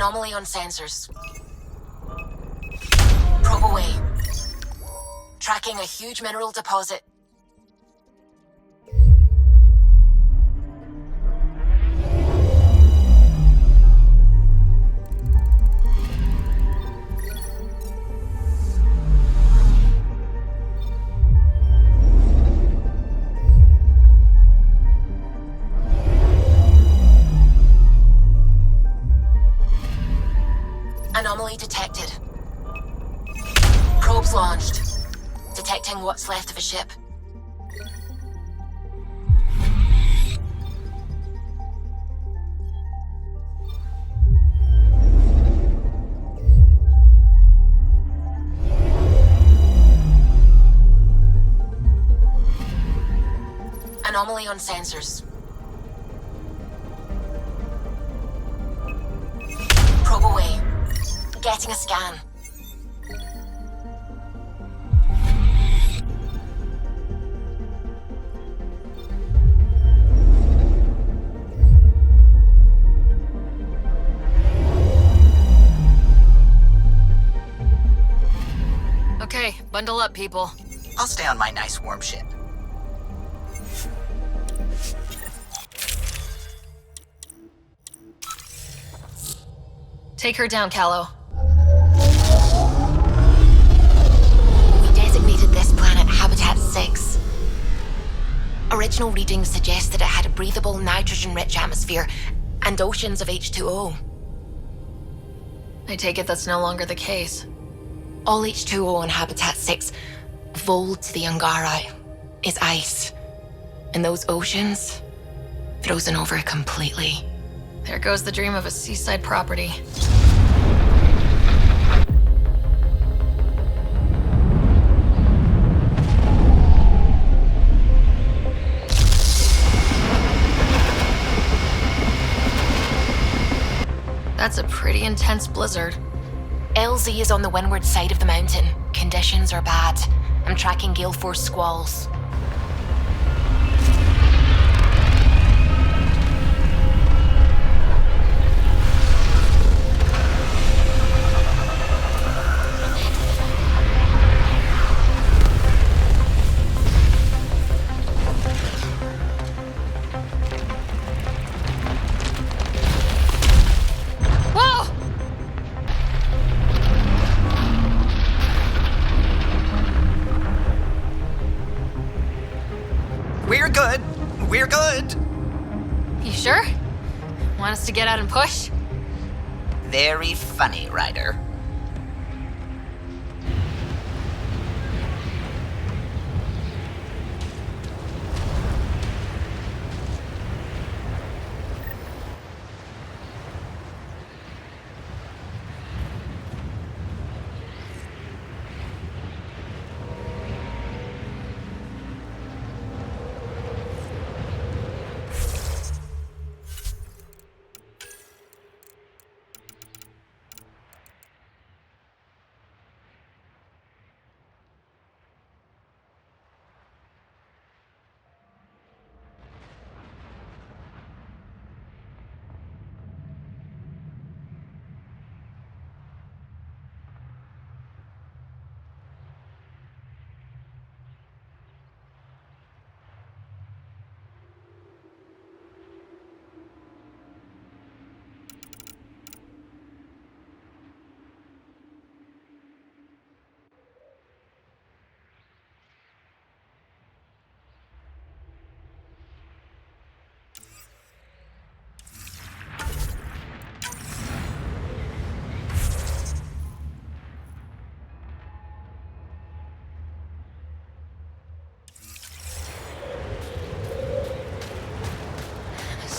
Anomaly on sensors. Probe away. Tracking a huge mineral deposit. Anomaly detected. Probes launched. Detecting what's left of a ship. Anomaly on sensors. Probe away. Getting a scan. Okay, bundle up, people. I'll stay on my nice warm ship. Take her down, Callow. We designated this planet Habitat 6. Original readings suggest that it had a breathable, nitrogen-rich atmosphere and oceans of H2O. I take it that's no longer the case. All H2O on Habitat 6, vold to the Angara, is ice. And those oceans, frozen over completely. There goes the dream of a seaside property. That's a pretty intense blizzard. LZ is on the windward side of the mountain. Conditions are bad. I'm tracking gale force squalls. We're good. You sure? Want us to get out and push? Very funny, Ryder.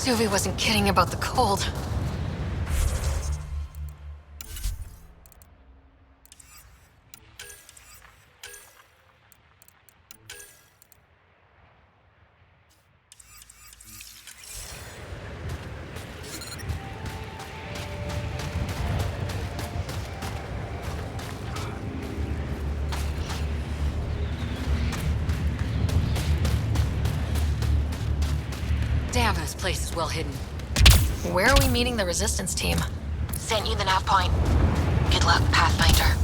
Suvi wasn't kidding about the cold. Damn, this place is well hidden. Where are we meeting the resistance team? sent you the nav point. Good luck, Pathfinder.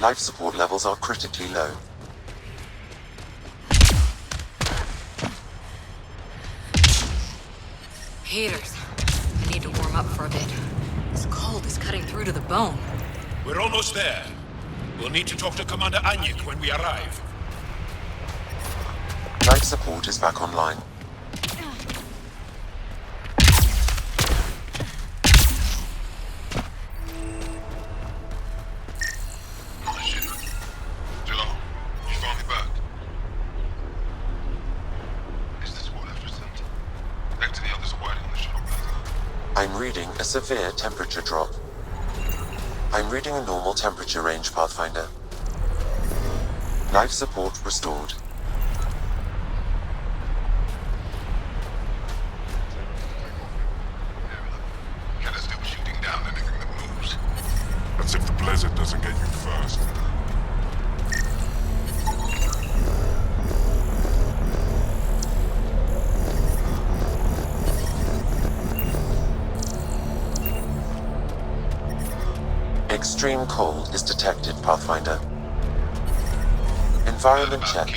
Life support levels are critically low. Haters. I need to warm up for a bit. This cold is cutting through to the bone. We're almost there. We'll need to talk to Commander Anyik when we arrive. Life support is back online. I'm reading a severe temperature drop. I'm reading a normal temperature range, Pathfinder. Life support restored. Get us still shooting down anything that moves. That's if the blizzard doesn't get you first. Extreme cold is detected, Pathfinder. Environment check.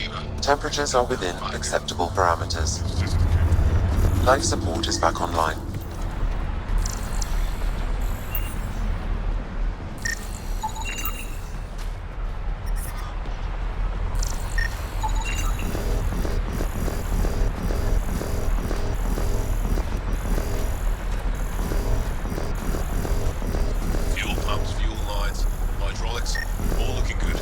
Temperatures are within acceptable parameters. Life support is back online. Fuel pumps, fuel lines, hydraulics, all looking good.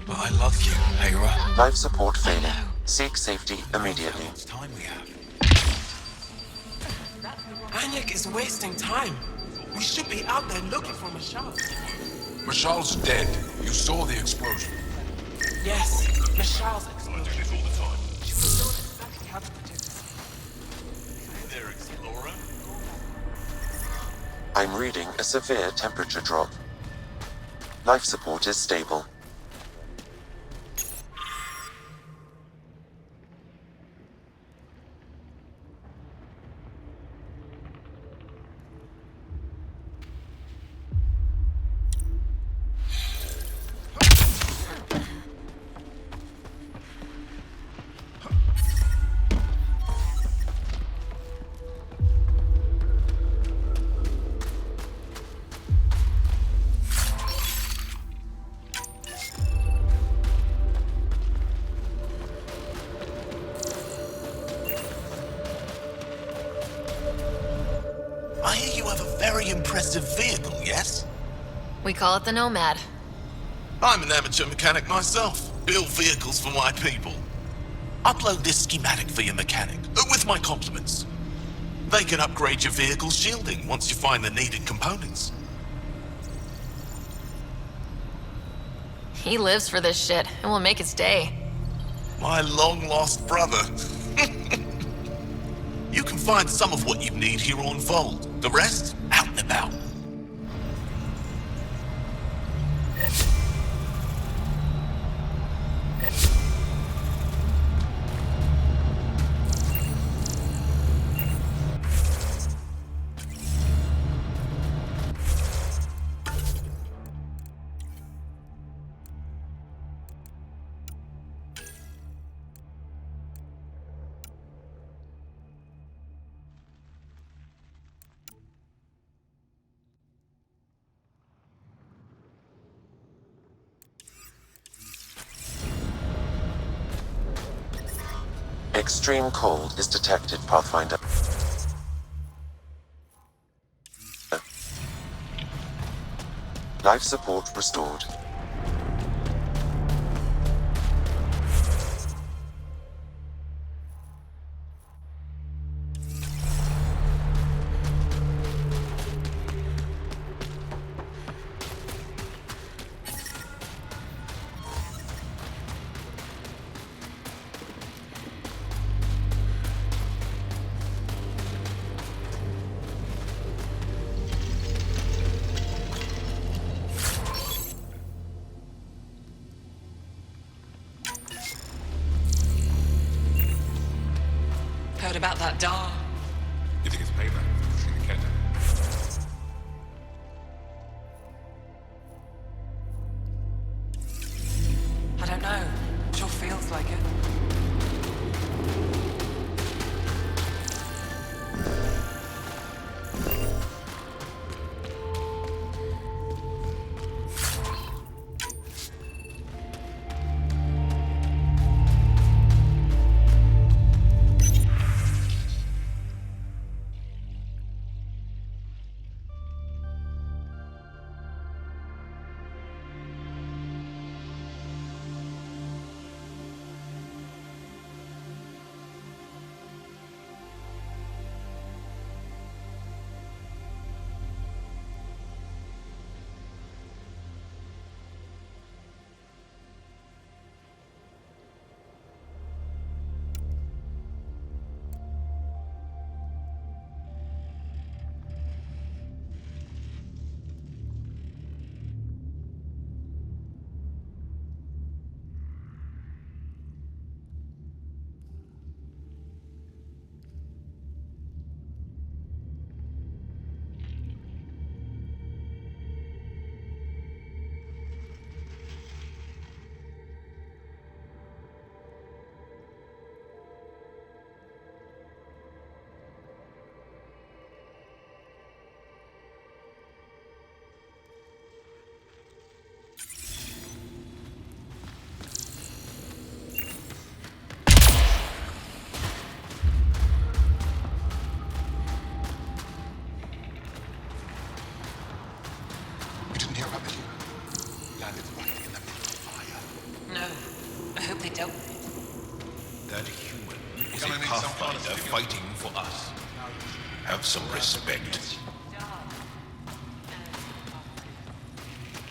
But I love you, Hera. Life support failing. Seek safety immediately. How much time we have? Anyik is wasting time. We should be out there looking for Michelle. Michelle's dead. You saw the explosion. Yes, Michelle's I do explosion. this all the time. She was not expecting how to protect us. Hey there, Explorer. I'm reading a severe temperature drop. Life support is stable. I hear you have a very impressive vehicle, yes? We call it the Nomad. I'm an amateur mechanic myself. Build vehicles for my people. Upload this schematic for your mechanic, with my compliments. They can upgrade your vehicle's shielding once you find the needed components. He lives for this shit, and will make his day. My long-lost brother. You can find some of what you need here on Vold. The rest, out and about. Extreme cold is detected, Pathfinder. Life support restored. Heard about that Dar? You think it's payback for pushing the cat down? I don't know. Sure feels like it. You didn't hear about the hero? Landed right in the middle of fire. No. I hope they dealt with it. That human is Gonna a need some Pathfinder fighting for us. Have some respect.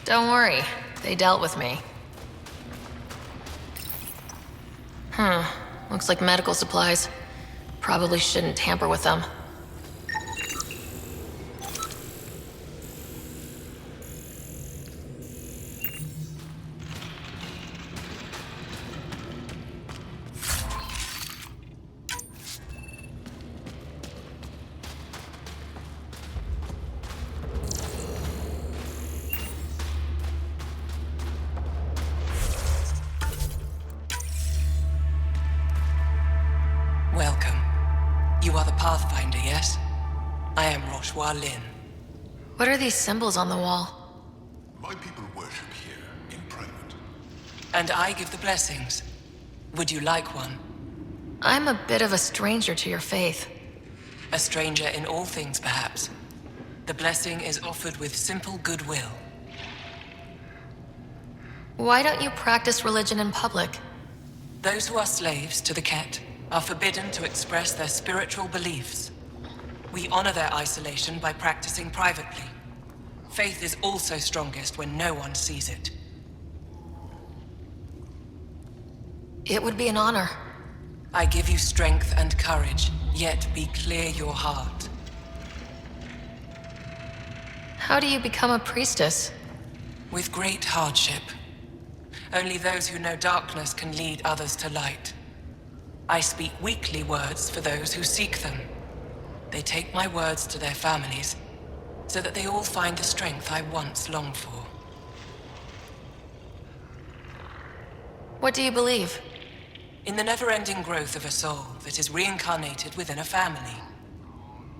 Don't worry, they dealt with me. Looks like medical supplies. Probably shouldn't tamper with them. Welcome. You are the Pathfinder, yes? I am Roshua Lin. What are these symbols on the wall? My people worship here in private. And I give the blessings. Would you like one? I'm a bit of a stranger to your faith. A stranger in all things, perhaps. The blessing is offered with simple goodwill. Why don't you practice religion in public? Those who are slaves to the Ket are forbidden to express their spiritual beliefs. We honor their isolation by practicing privately. Faith is also strongest when no one sees it. It would be an honor. I give you strength and courage, yet be clear your heart. How do you become a priestess? With great hardship. Only those who know darkness can lead others to light. I speak weakly words for those who seek them. They take my words to their families, so that they all find the strength I once longed for. What do you believe? In the never-ending growth of a soul that is reincarnated within a family.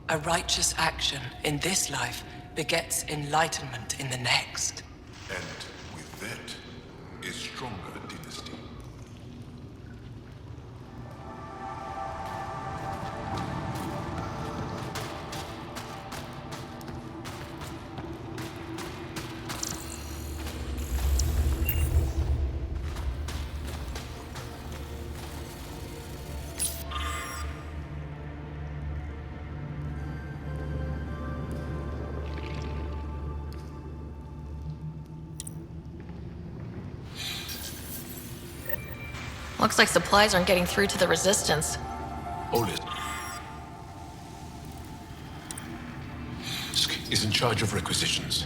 A righteous action in this life begets enlightenment in the next. And with that, a stronger dynasty. Looks like supplies aren't getting through to the Resistance. Oleg is in charge of requisitions.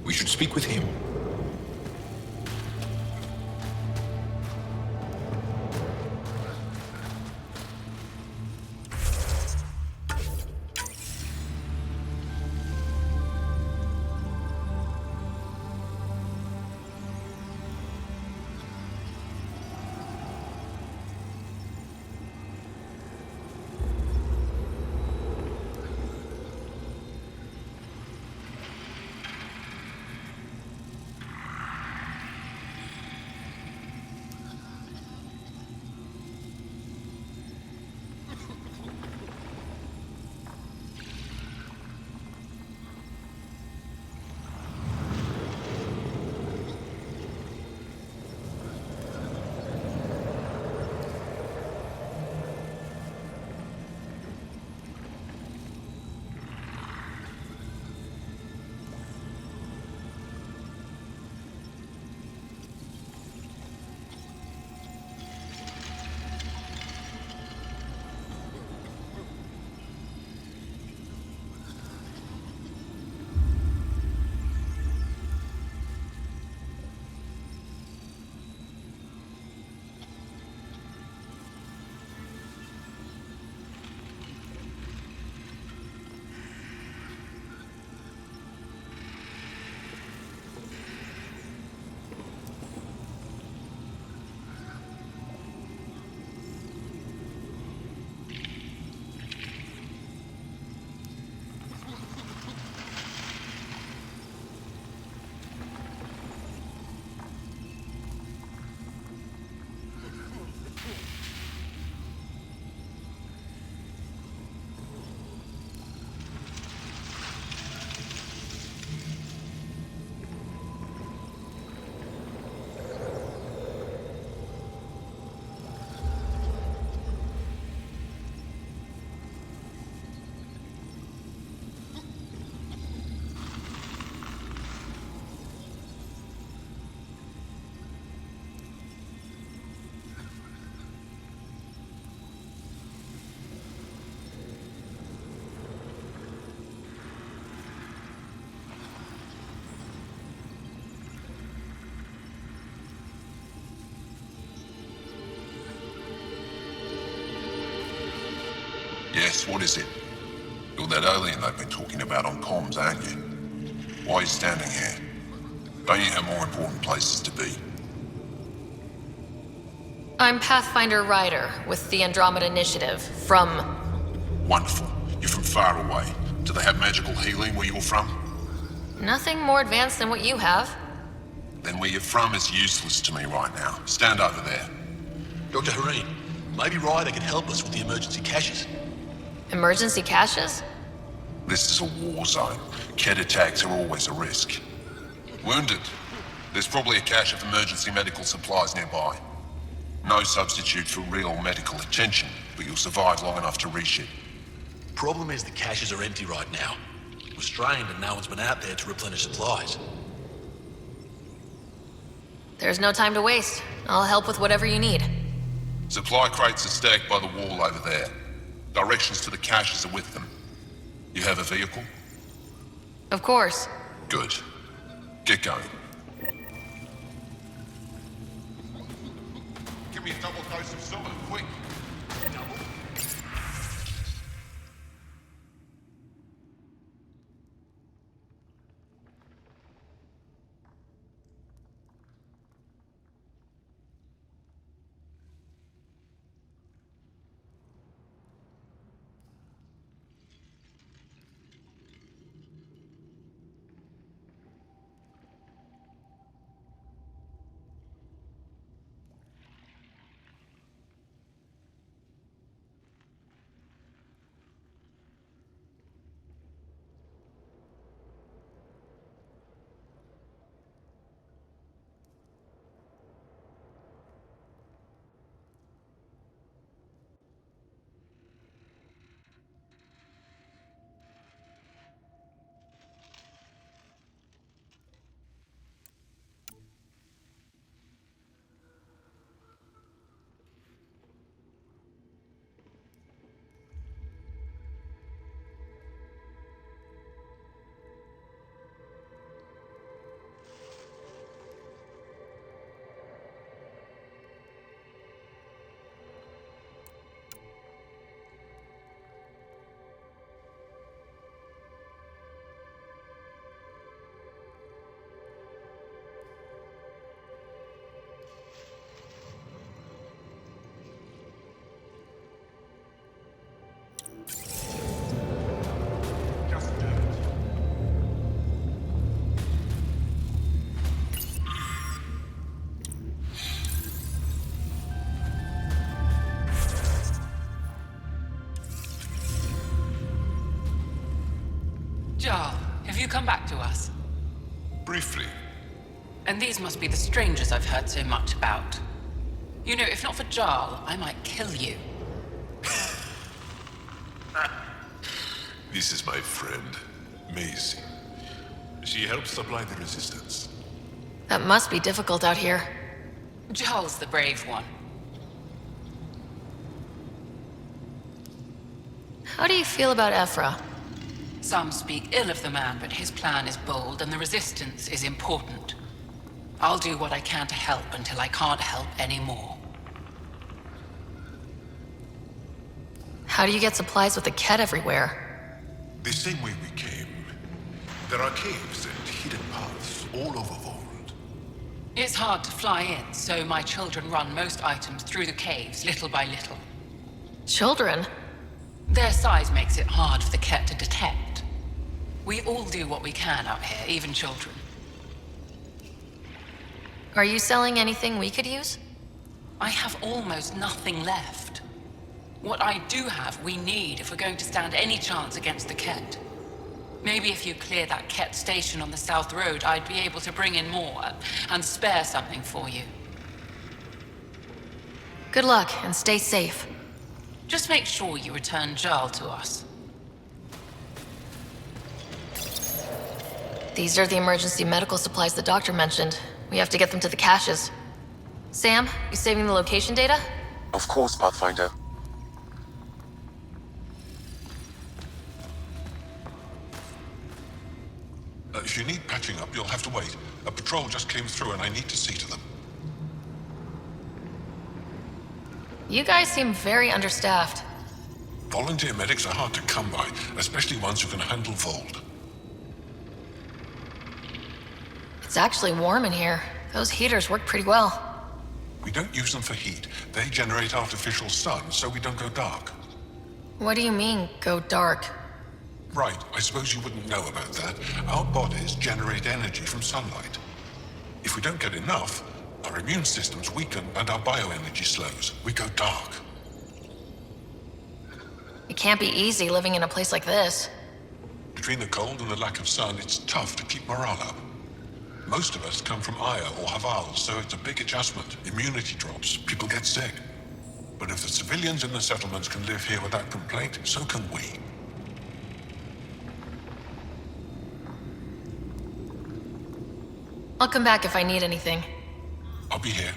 We should speak with him. Yes, what is it? You're that alien they've been talking about on comms, aren't you? Why are you standing here? Don't you have more important places to be? I'm Pathfinder Ryder with the Andromeda Initiative from... Wonderful. You're from far away. Do they have magical healing where you're from? Nothing more advanced than what you have. Then where you're from is useless to me right now. Stand over there. Dr. Hareen, maybe Ryder can help us with the emergency caches. Emergency caches? This is a war zone. Kett attacks are always a risk. Wounded. There's probably a cache of emergency medical supplies nearby. No substitute for real medical attention, but you'll survive long enough to reship. Problem is the caches are empty right now. We're strained and no one's been out there to replenish supplies. There's no time to waste. I'll help with whatever you need. Supply crates are stacked by the wall over there. Directions to the caches are with them. You have a vehicle? Of course. Good. Get going. Give me a double dose of silver, quick. Jarl, have you come back to us? Briefly. And these must be the strangers I've heard so much about. You know, if not for Jarl, I might kill you. This is my friend, Maisie. She helps supply the resistance. That must be difficult out here. Jarl's the brave one. How do you feel about Ephra? Some speak ill of the man, but his plan is bold and the resistance is important. I'll do what I can to help until I can't help anymore. How do you get supplies with the Ket everywhere? The same way we came. There are caves and hidden paths all over Vold. It's hard to fly in, so my children run most items through the caves, little by little. Children? Their size makes it hard for the Ket to detect. We all do what we can out here, even children. Are you selling anything we could use? I have almost nothing left. What I do have, we need if we're going to stand any chance against the Ket. Maybe if you clear that Ket station on the South Road, I'd be able to bring in more and spare something for you. Good luck, and stay safe. Just make sure you return Jarl to us. These are the emergency medical supplies the doctor mentioned. We have to get them to the caches. Sam, you saving the location data? Of course, Pathfinder. If you need patching up, you'll have to wait. A patrol just came through and I need to see to them. You guys seem very understaffed. Volunteer medics are hard to come by, especially ones who can handle Vold. It's actually warm in here. Those heaters work pretty well. We don't use them for heat. They generate artificial sun, so we don't go dark. What do you mean, go dark? Right, I suppose you wouldn't know about that. Our bodies generate energy from sunlight. If we don't get enough, our immune systems weaken and our bioenergy slows. We go dark. It can't be easy living in a place like this. Between the cold and the lack of sun, it's tough to keep morale up. Most of us come from Aya or Haval, so it's a big adjustment. Immunity drops, people get sick. But if the civilians in the settlements can live here without complaint, so can we. I'll come back if I need anything. I'll be here.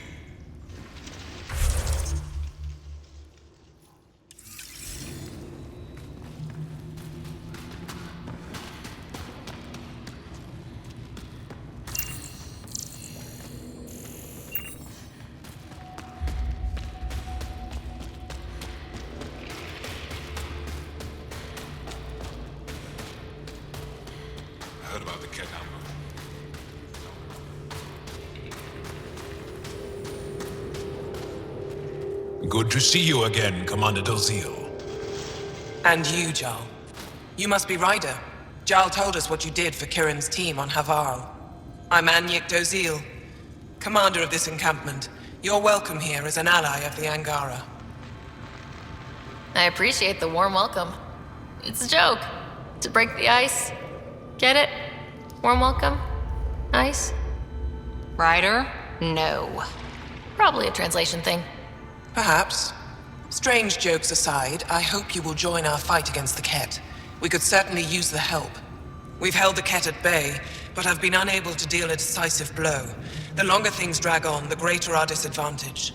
I heard about the Ket ammo. Good to see you again, Commander Dozil. And you, Jarl. You must be Ryder. Jarl told us what you did for Kirin's team on Havarl. I'm Anyek Dozil, commander of this encampment. You're welcome here as an ally of the Angara. I appreciate the warm welcome. It's a joke. To break the ice. Get it? Warm welcome? Ice? Ryder? No. Probably a translation thing. Perhaps. Strange jokes aside, I hope you will join our fight against the Ket. We could certainly use the help. We've held the Ket at bay, but have been unable to deal a decisive blow. The longer things drag on, the greater our disadvantage.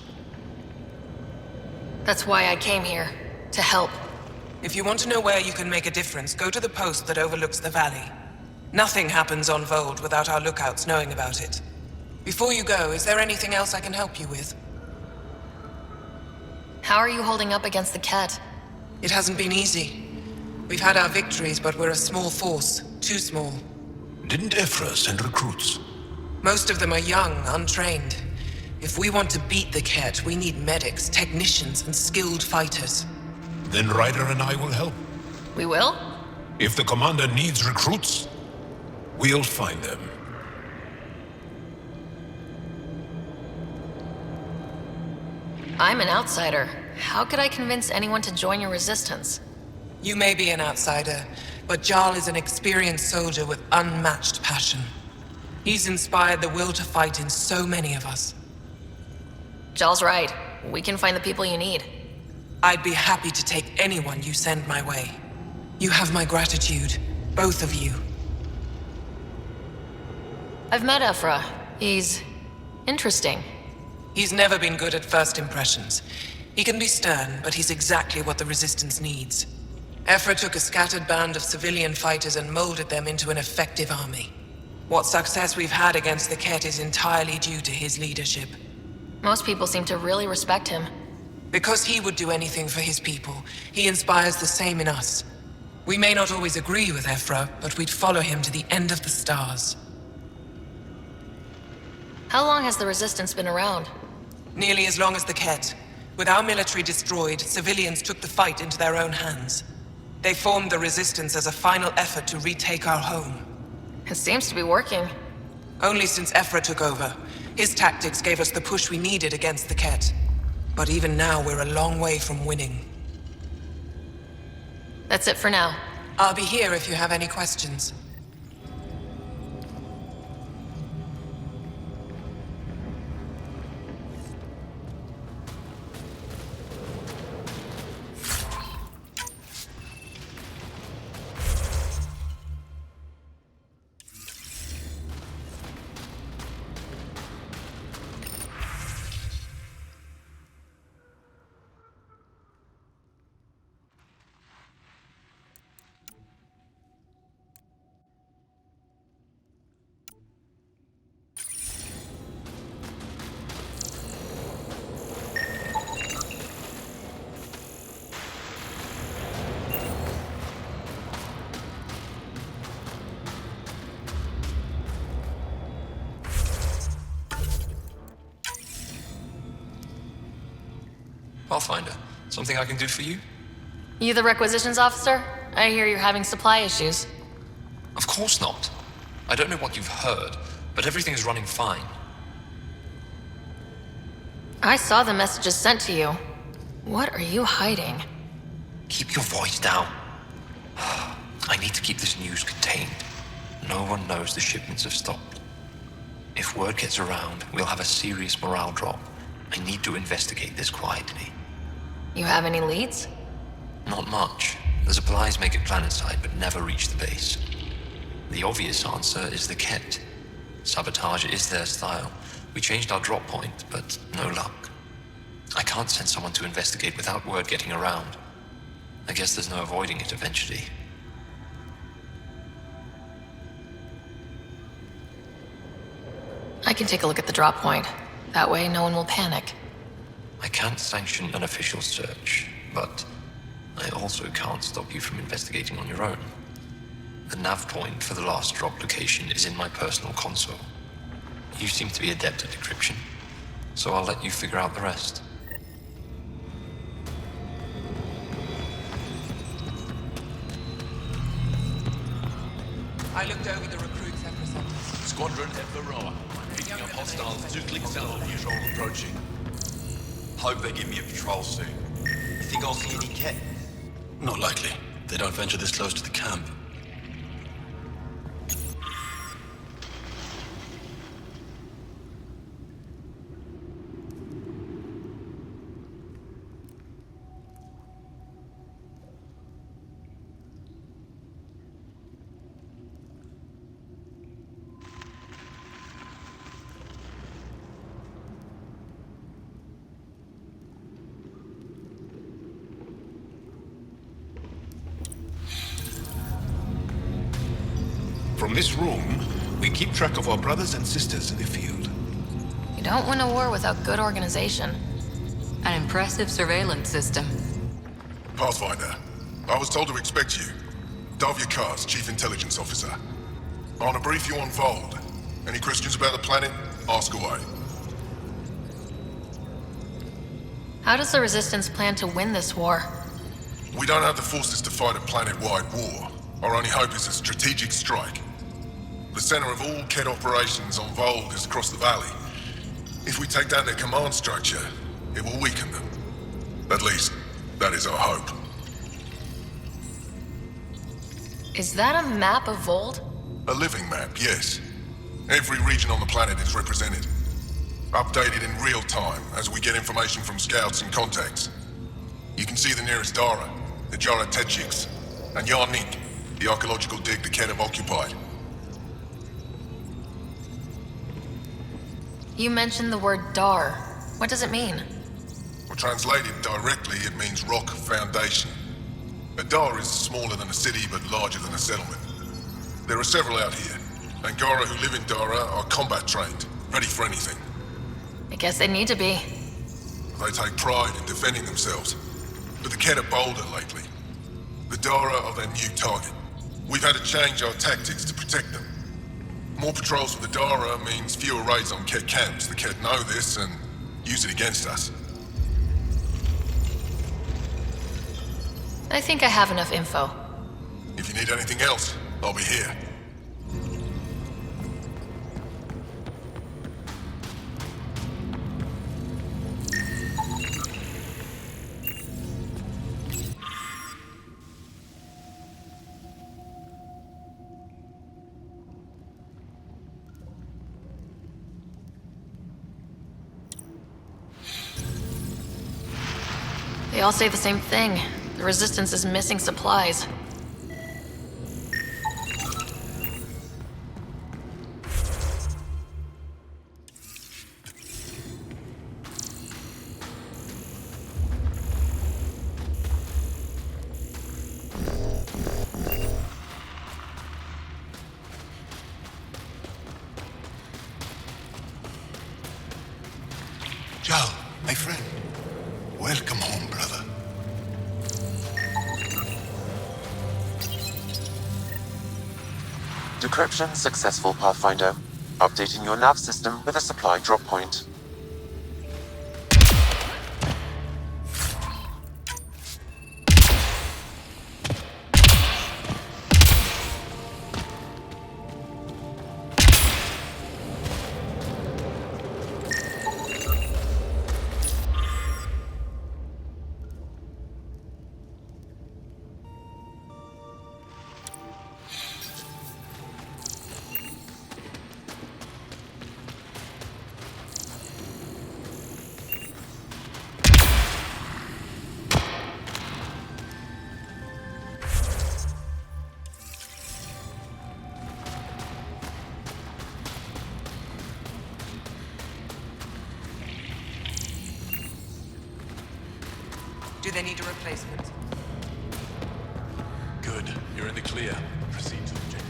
That's why I came here. To help. If you want to know where you can make a difference, go to the post that overlooks the valley. Nothing happens on Vold without our lookouts knowing about it. Before you go, is there anything else I can help you with? How are you holding up against the Ket? It hasn't been easy. We've had our victories, but we're a small force. Too small. Didn't Ephra send recruits? Most of them are young, untrained. If we want to beat the Ket, we need medics, technicians, and skilled fighters. Then Ryder and I will help. We will? If the commander needs recruits, we'll find them. I'm an outsider. How could I convince anyone to join your resistance? You may be an outsider, but Jarl is an experienced soldier with unmatched passion. He's inspired the will to fight in so many of us. Jarl's right. We can find the people you need. I'd be happy to take anyone you send my way. You have my gratitude, both of you. I've met Ephra. He's interesting. He's never been good at first impressions. He can be stern, but he's exactly what the Resistance needs. Ephra took a scattered band of civilian fighters and molded them into an effective army. What success we've had against the Ket is entirely due to his leadership. Most people seem to really respect him. Because he would do anything for his people, he inspires the same in us. We may not always agree with Ephra, but we'd follow him to the end of the stars. How long has the Resistance been around? Nearly as long as the Ket. With our military destroyed, civilians took the fight into their own hands. They formed the Resistance as a final effort to retake our home. It seems to be working. Only since Ephra took over. His tactics gave us the push we needed against the Ket. But even now, we're a long way from winning. That's it for now. I'll be here if you have any questions. Pathfinder, something I can do for you? You the requisitions officer? I hear you're having supply issues. Of course not. I don't know what you've heard, but everything's running fine. I saw the messages sent to you. What are you hiding? Keep your voice down. I need to keep this news contained. No one knows the shipments have stopped. If word gets around, we'll have a serious morale drop. I need to investigate this quietly. You have any leads? Not much. The supplies make it planetside, but never reach the base. The obvious answer is the Ket. Sabotage is their style. We changed our drop point, but no luck. I can't send someone to investigate without word getting around. I guess there's no avoiding it eventually. I can take a look at the drop point. That way, no one will panic. I can't sanction an official search, but I also can't stop you from investigating on your own. The nav point for the last drop location is in my personal console. You seem to be adept at decryption, so I'll let you figure out the rest. I looked over the recruits Ephra sent us. Squadron at Varroa. Picking up hostiles 2 clicks out of usual approaching. Hope they give me a patrol soon. You think I'll see any Ket? Not likely. They don't venture this close to the camp. From this room, we keep track of our brothers and sisters in the field. You don't win a war without good organization. An impressive surveillance system. Pathfinder, I was told to expect you. Davia Kars, Chief Intelligence Officer. I want to brief you on Vold. Any questions about the planet? Ask away. How does the Resistance plan to win this war? We don't have the forces to fight a planet-wide war. Our only hope is a strategic strike. The center of all Ket operations on Vold is across the valley. If we take down their command structure, it will weaken them. At least, that is our hope. Is that a map of Vold? A living map, yes. Every region on the planet is represented. Updated in real time as we get information from scouts and contacts. You can see the nearest Dara, the Jara Tetchiks, and Yarnik, the archaeological dig the Ket have occupied. You mentioned the word Dar. What does it mean? Well, translated directly, it means rock foundation. A Dar is smaller than a city, but larger than a settlement. There are several out here. Angara who live in Dara are combat trained, ready for anything. I guess they need to be. They take pride in defending themselves. But the Ket are bolder lately. The Dara are their new target. We've had to change our tactics to protect them. More patrols with the Dara means fewer raids on Ket camps. The Ket know this and use it against us. I think I have enough info. If you need anything else, I'll be here. They all say the same thing. The Resistance is missing supplies. Joe, my friend. Welcome home, brother. Decryption successful, Pathfinder. Updating your nav system with a supply drop point. Do they need a replacement? Good. You're in the clear. Proceed to objective.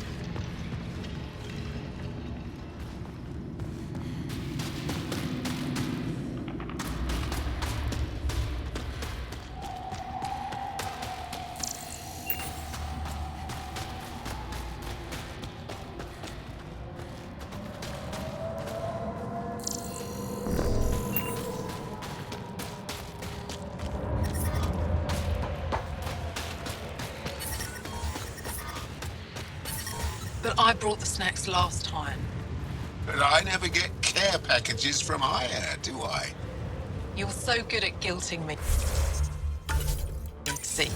But I brought the snacks last time. But I never get care packages from higher, do I? You're so good at guilting me. Sink.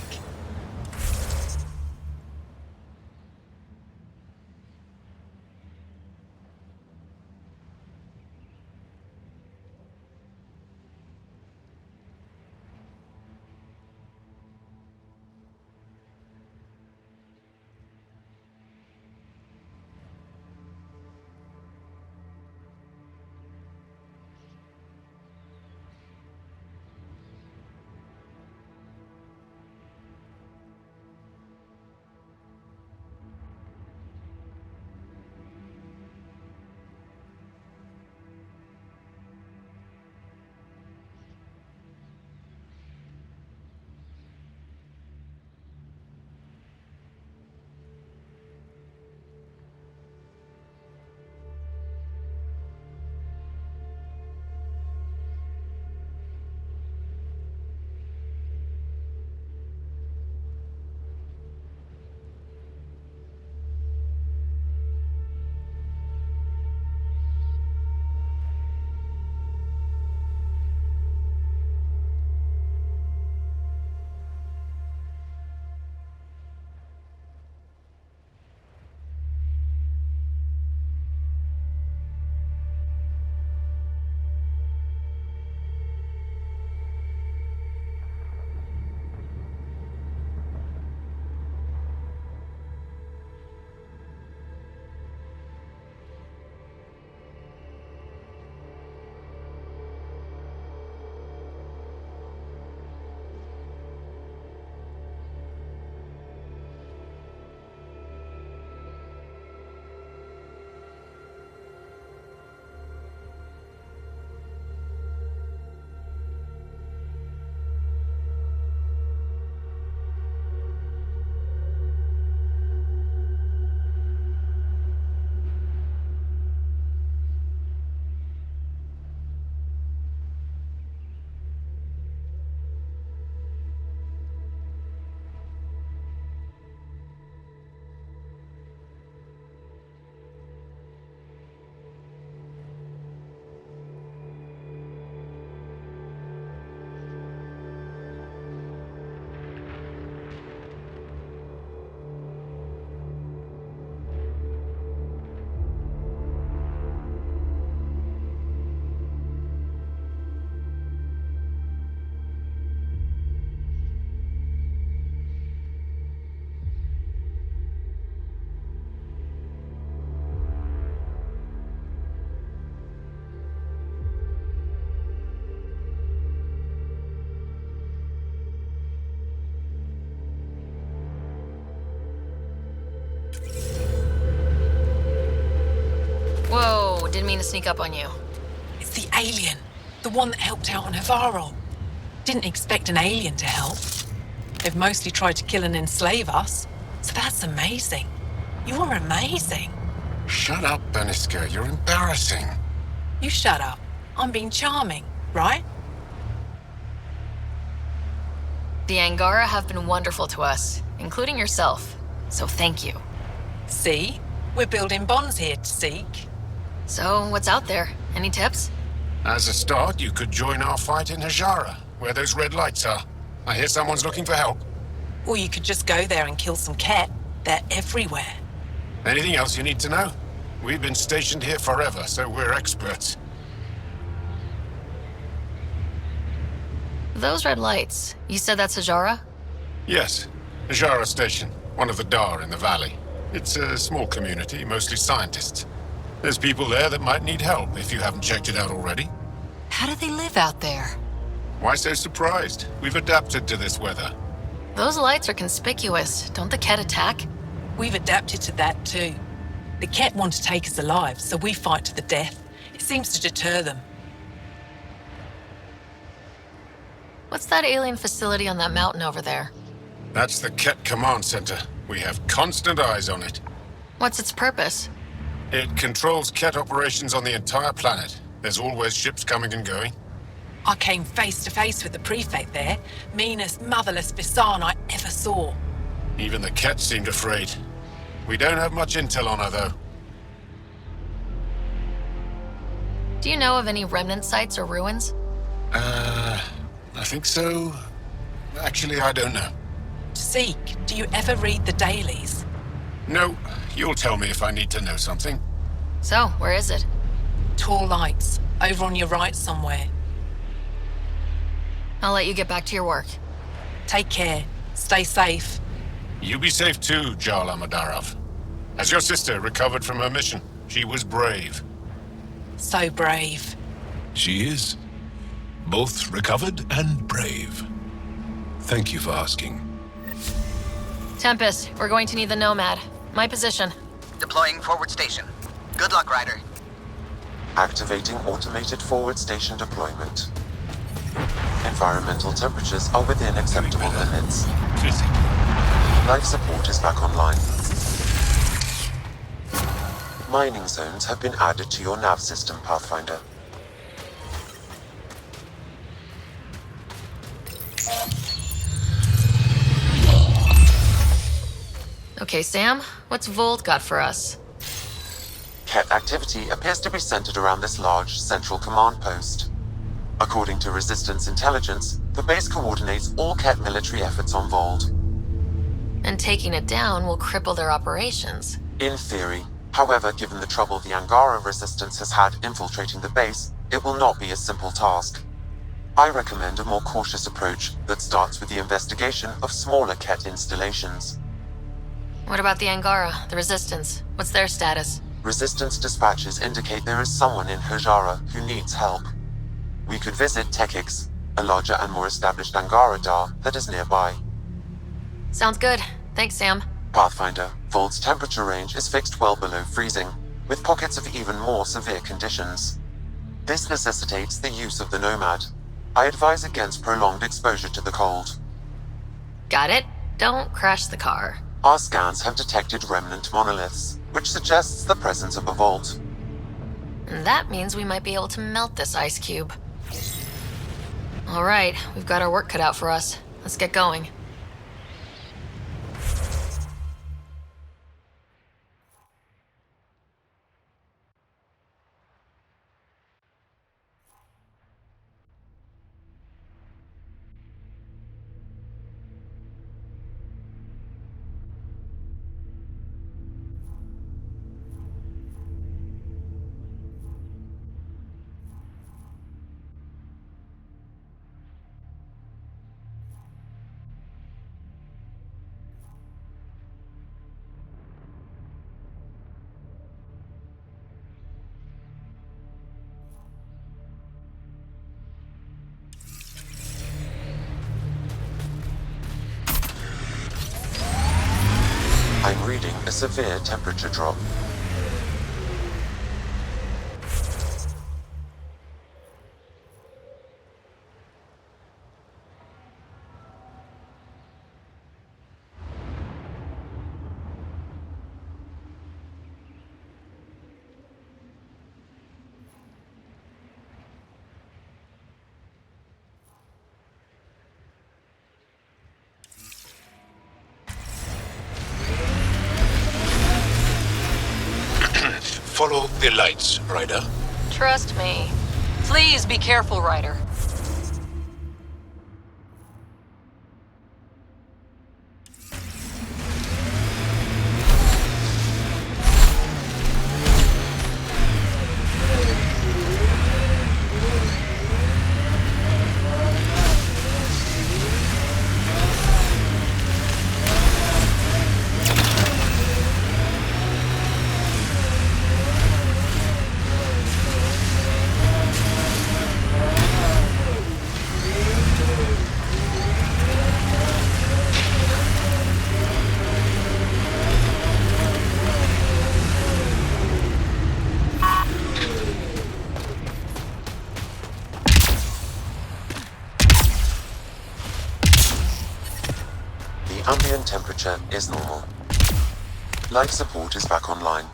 Whoa, didn't mean to sneak up on you. It's the alien. The one that helped out on Navarro. Didn't expect an alien to help. They've mostly tried to kill and enslave us. So that's amazing. You are amazing. Shut up, Beniska. You're embarrassing. You shut up. I'm being charming, right? The Angara have been wonderful to us, including yourself. So thank you. See? We're building bonds here to seek. So, what's out there? Any tips? As a start, you could join our fight in Hajara, where those red lights are. I hear someone's looking for help. Or you could just go there and kill some Ket. They're everywhere. Anything else you need to know? We've been stationed here forever, so we're experts. Those red lights, you said that's Hajara? Yes, Hajara Station, one of the Dar in the valley. It's a small community, mostly scientists. There's people there that might need help if you haven't checked it out already. How do they live out there? Why so surprised? We've adapted to this weather. Those lights are conspicuous. Don't the Ket attack? We've adapted to that too. The Ket want to take us alive, so we fight to the death. It seems to deter them. What's that alien facility on that mountain over there? That's the Ket Command Center. We have constant eyes on it. What's its purpose? It controls Ket operations on the entire planet. There's always ships coming and going. I came face to face with the prefect there. Meanest, motherless Bisan I ever saw. Even the Ket seemed afraid. We don't have much intel on her, though. Do you know of any remnant sites or ruins? I think so. Actually, I don't know. Seek, do you ever read the dailies? No, you'll tell me if I need to know something. So, where is it? Tall lights, over on your right somewhere. I'll let you get back to your work. Take care. Stay safe. You be safe too, Jarl Amadarov. Has your sister recovered from her mission? She was brave. So brave. She is. Both recovered and brave. Thank you for asking. Tempest, we're going to need the Nomad. My position. Deploying forward station. Good luck, Ryder. Activating automated forward station deployment. Environmental temperatures are within acceptable limits. Life support is back online. Mining zones have been added to your nav system, Pathfinder. Okay, Sam, what's Volt got for us? Ket activity appears to be centered around this large central command post. According to Resistance intelligence, the base coordinates all Ket military efforts on Vold. And taking it down will cripple their operations. In theory. However, given the trouble the Angara Resistance has had infiltrating the base, it will not be a simple task. I recommend a more cautious approach that starts with the investigation of smaller Ket installations. What about the Angara, the Resistance? What's their status? Resistance dispatches indicate there is someone in Hajara who needs help. We could visit Tekix, a larger and more established Angara Dar that is nearby. Sounds good. Thanks, Sam. Pathfinder, Vold's temperature range is fixed well below freezing, with pockets of even more severe conditions. This necessitates the use of the Nomad. I advise against prolonged exposure to the cold. Got it. Don't crash the car. Our scans have detected remnant monoliths, which suggests the presence of a vault. And that means we might be able to melt this ice cube. All right, we've got our work cut out for us. Let's get going. severe temperature drop. Follow the lights, Ryder. Trust me. Please be careful, Ryder. Ambient temperature is normal. Life support is back online.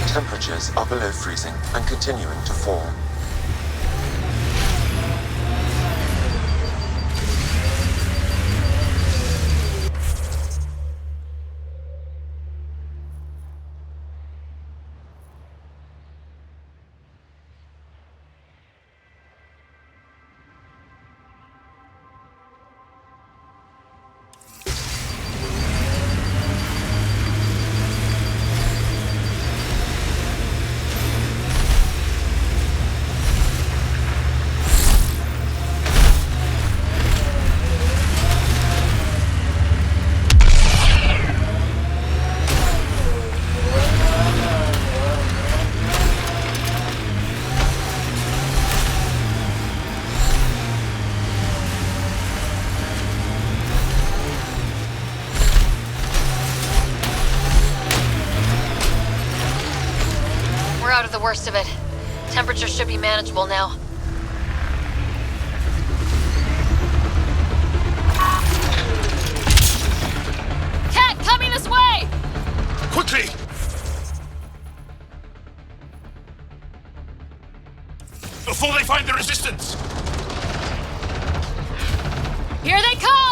Temperatures are below freezing and continuing to fall. Out of the worst of it. Temperature should be manageable now. Cat, coming this way! Quickly! Before they find the resistance! Here they come!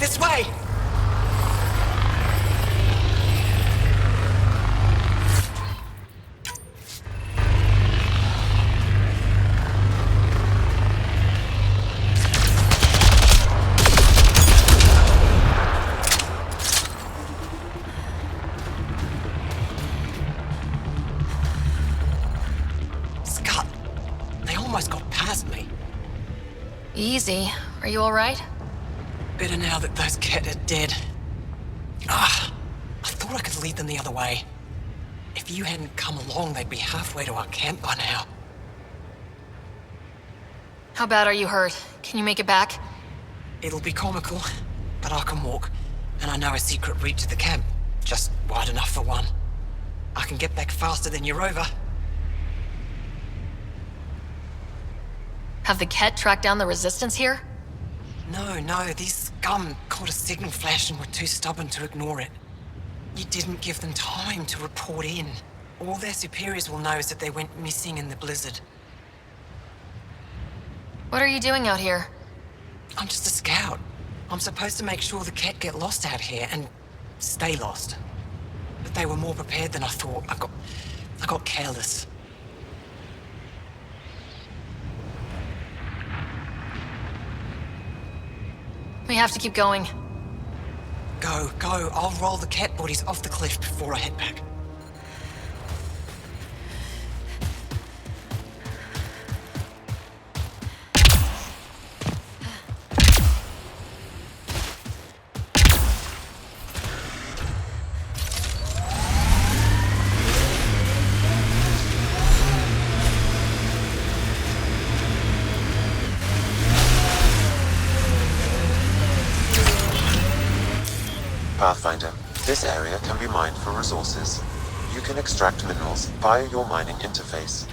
This way! Scott, they almost got past me. Easy. Are you alright? Better now that those Ket are dead. I thought I could lead them the other way. If you hadn't come along, they'd be halfway to our camp by now. How bad are you hurt? Can you make it back? It'll be comical, but I can walk. And I know a secret route to the camp. Just wide enough for one. I can get back faster than your rover. Have the Ket tracked down the resistance here? No, these scum caught a signal flash and were too stubborn to ignore it. You didn't give them time to report in. All their superiors will know is that they went missing in the blizzard. What are you doing out here? I'm just a scout. I'm supposed to make sure the Ket get lost out here and stay lost. But they were more prepared than I thought. I got careless. We have to keep going. Go. I'll roll the Ket bodies off the cliff before I head back. Pathfinder, this area can be mined for resources. You can extract minerals via your mining interface.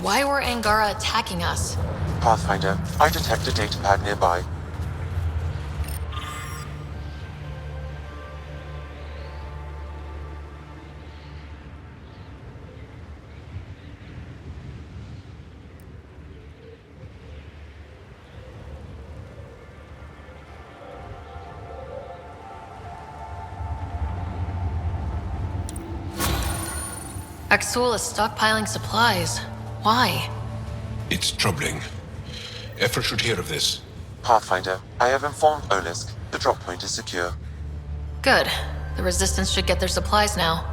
Why were Angara attacking us? Pathfinder, I detect a datapad nearby. Axul is stockpiling supplies. Why? It's troubling. Effort should hear of this. Pathfinder, I have informed Olisk. The drop point is secure. Good. The Resistance should get their supplies now.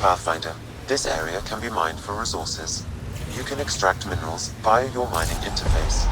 Pathfinder, this area can be mined for resources. You can extract minerals via your mining interface.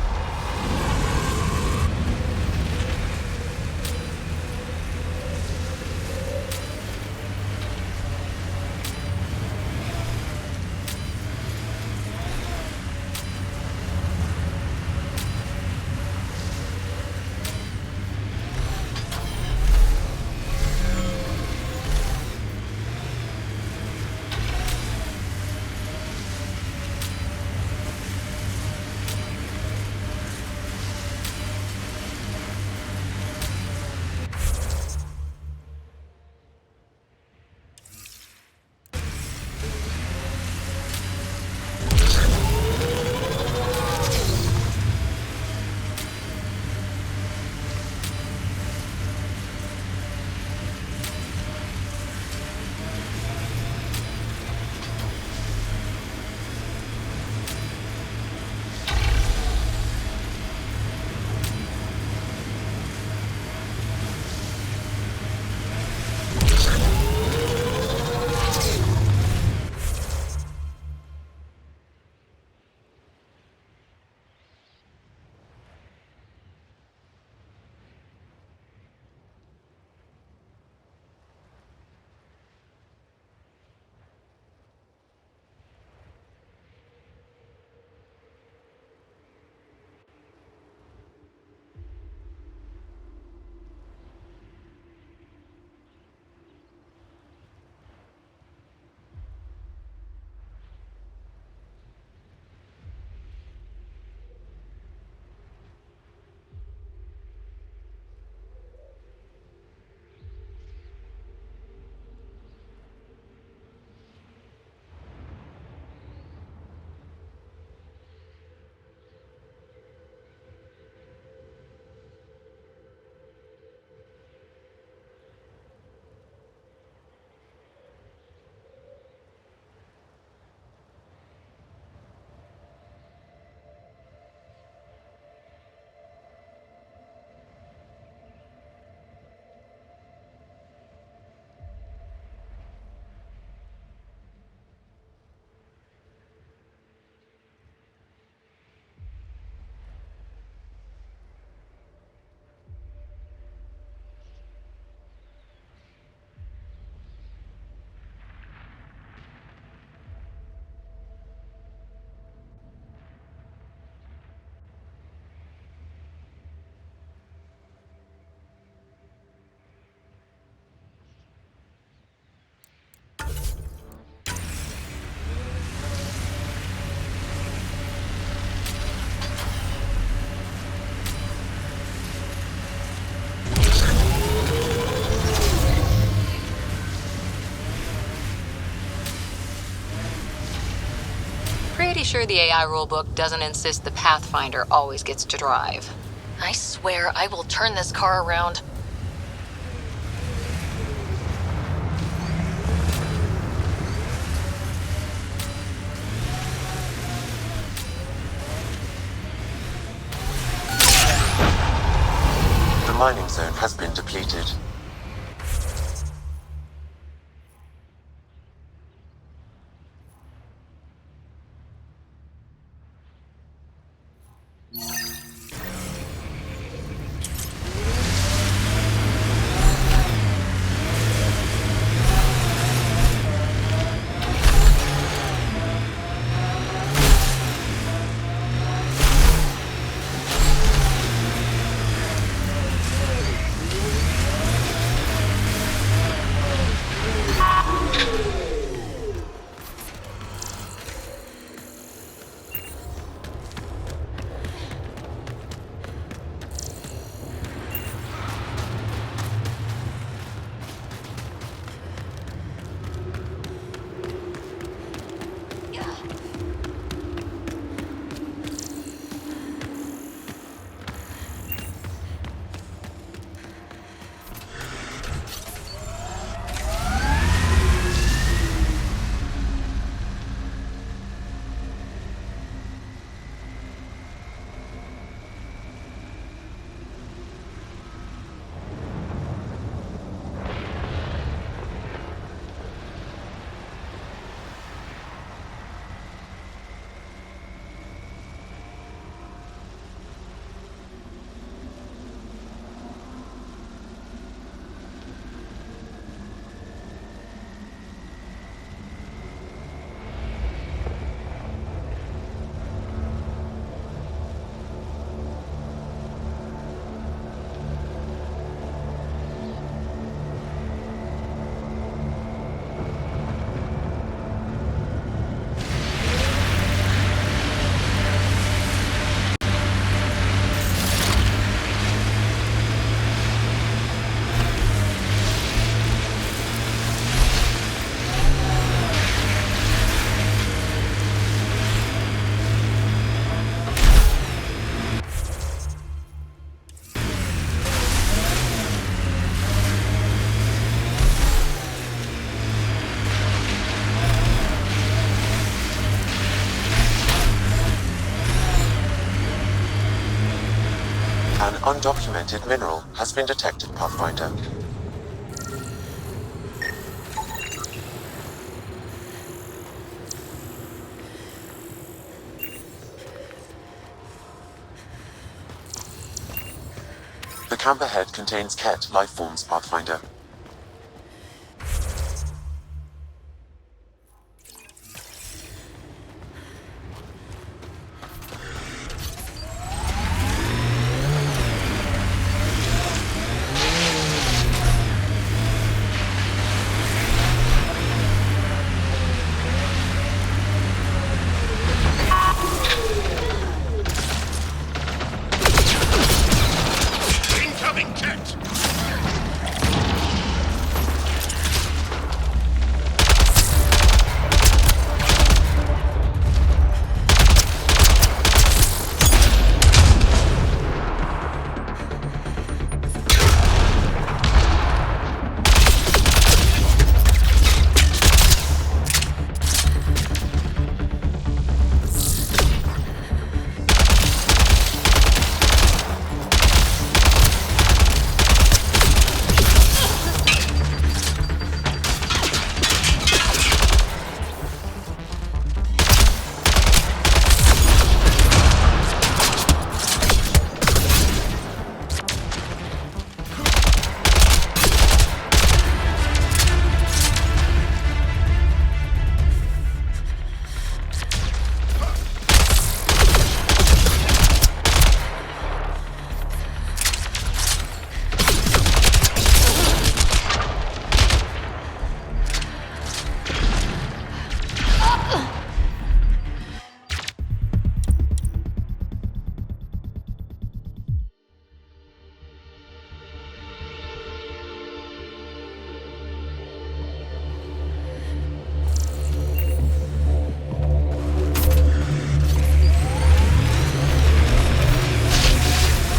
Pretty sure the AI rulebook doesn't insist the Pathfinder always gets to drive. I swear I will turn this car around. The mining zone has been depleted. undocumented mineral has been detected, Pathfinder. The camp ahead contains Ket life forms, Pathfinder.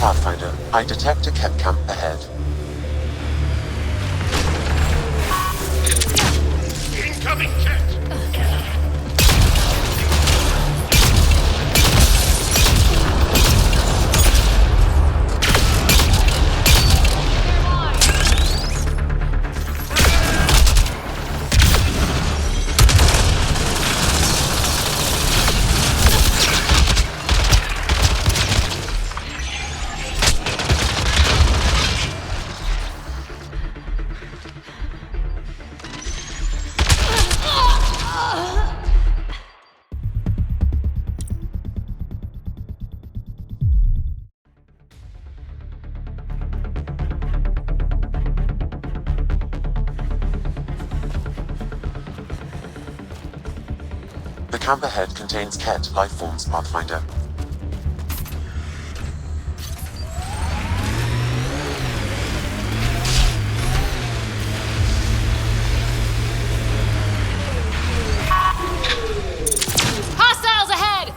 Pathfinder, I detect a Ket camp ahead. Incoming Ket! The camp ahead contains Ket life forms, Pathfinder. Hostiles ahead!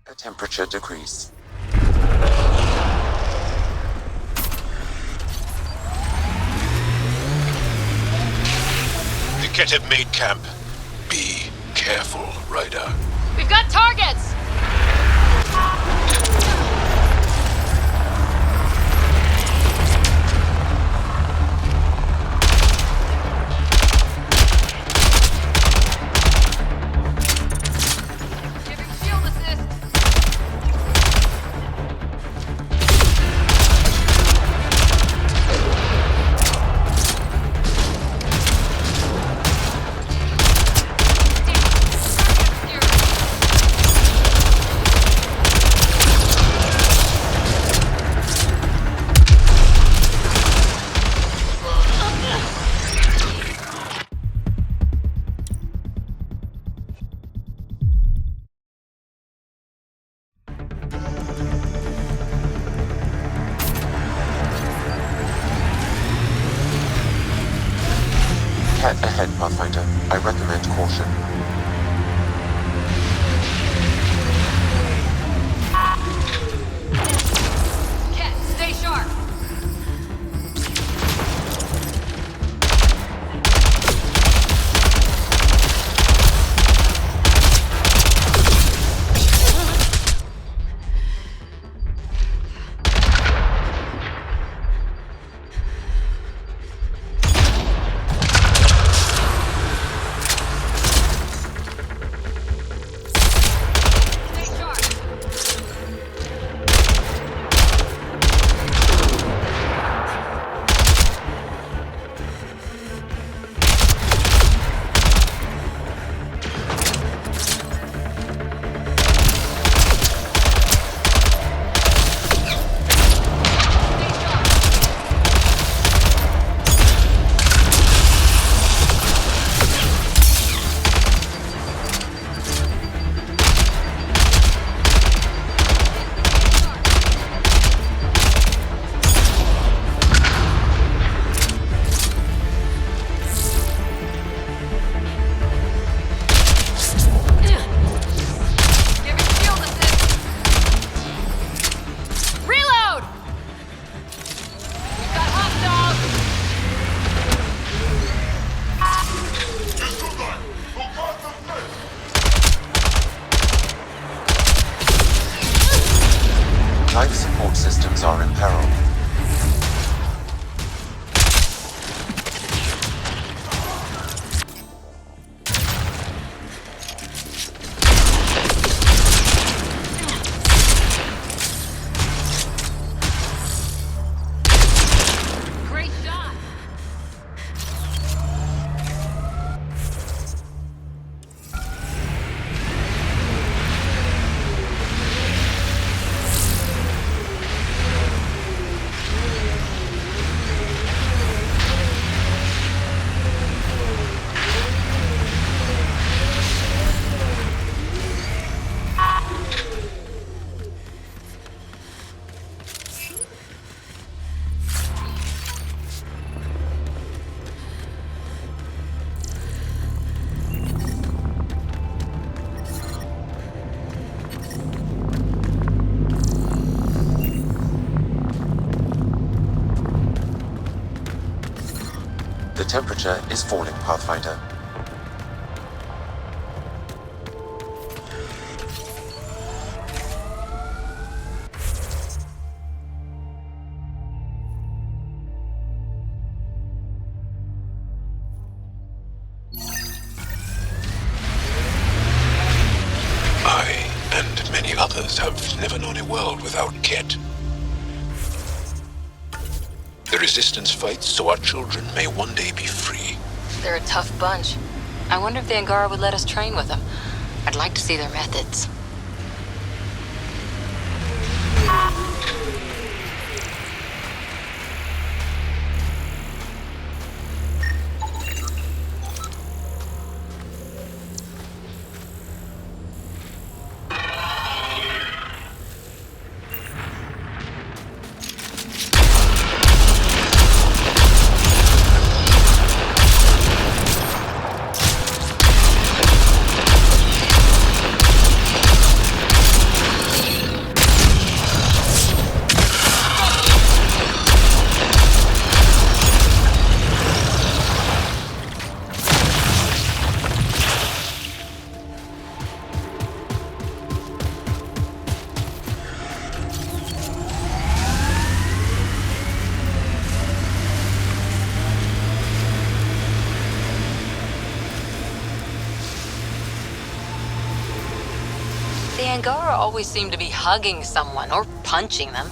A temperature decrease. Ket have made camp. Be careful, Ryder. We've got targets! Giving shield assist. Ket ahead, Pathfinder. I recommend caution. Ket, stay sharp. Stay sharp. Giving shield assist. Reload! We've got hostiles! Life support systems are in peril. Great shot! The temperature is falling, Pathfinder. I and many others have never known a world without Ket. The Resistance fights so our children may one day be free. They're a tough bunch. I wonder if the Angara would let us train with them. I'd like to see their methods. Angara always seem to be hugging someone or punching them.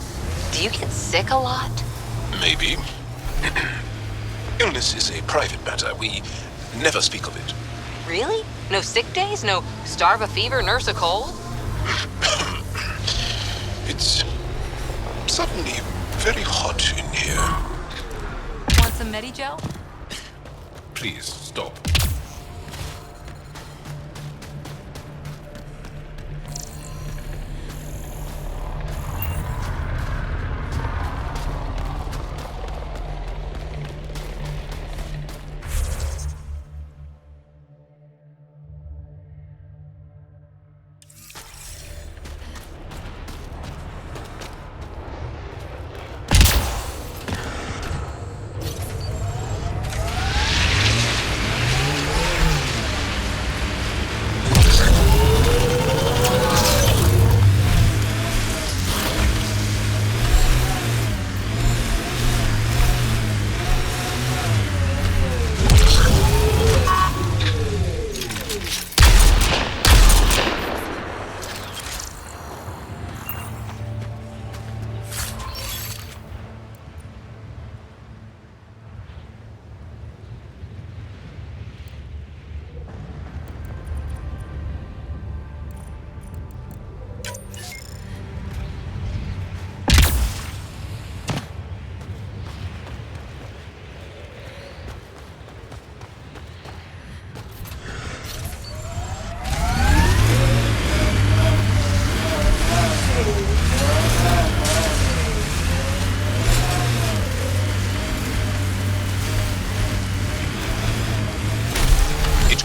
Do you get sick a lot? Maybe. Illness is a private matter. We never speak of it. Really? No sick days? No starve a fever, nurse a cold? It's suddenly very hot in here. Want some Medi-Gel? Please, stop.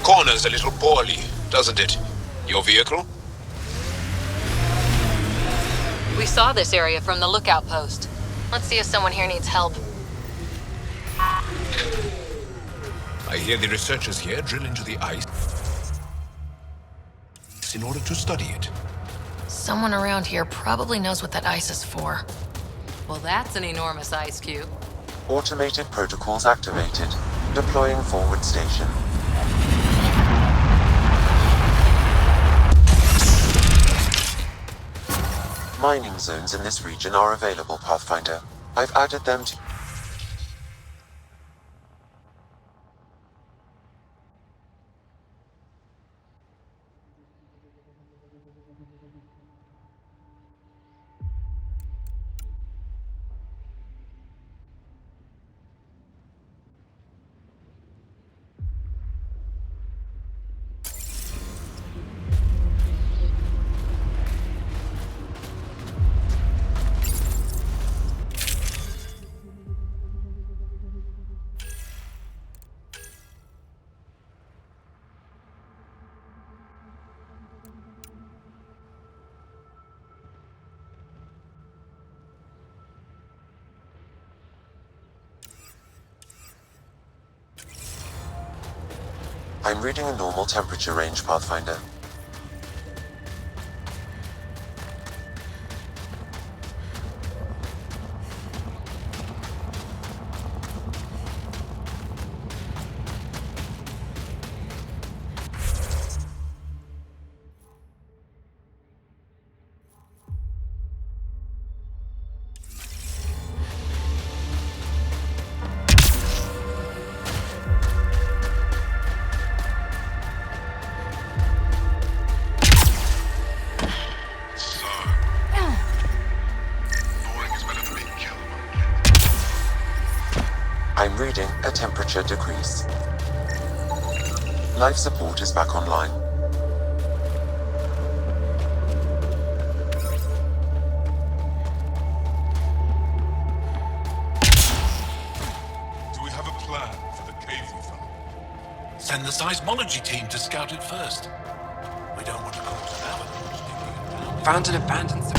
Corners a little poorly, doesn't it? Your vehicle? We saw this area from the lookout post. Let's see if someone here needs help. I hear the researchers here drill into the ice in order to study it. Someone around here probably knows what that ice is for. Well, that's an enormous ice cube. Automated protocols activated. Deploying forward station. Mining zones in this region are available, Pathfinder. I've added them to... I'm reading a normal temperature range, Pathfinder. I'm reading a temperature decrease. Life support is back online. Do we have a plan for the cave we found? Send the seismology team to scout it first. We don't want to cause an avalanche. Found an abandoned zone.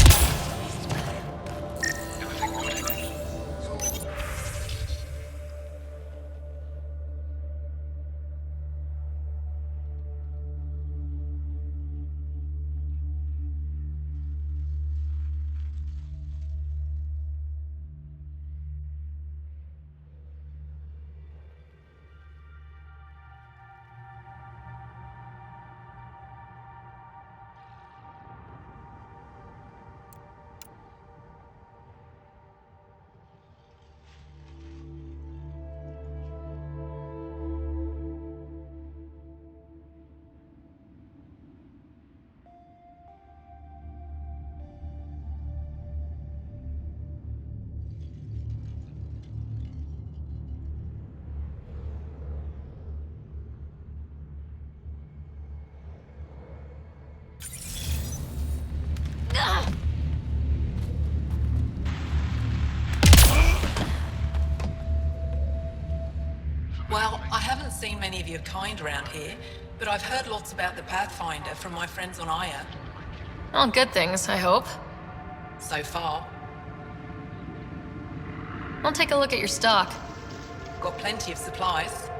Well, I haven't seen many of your kind around here, but I've heard lots about the Pathfinder from my friends on Aya. All good things, I hope. So far. I'll take a look at your stock. Got plenty of supplies.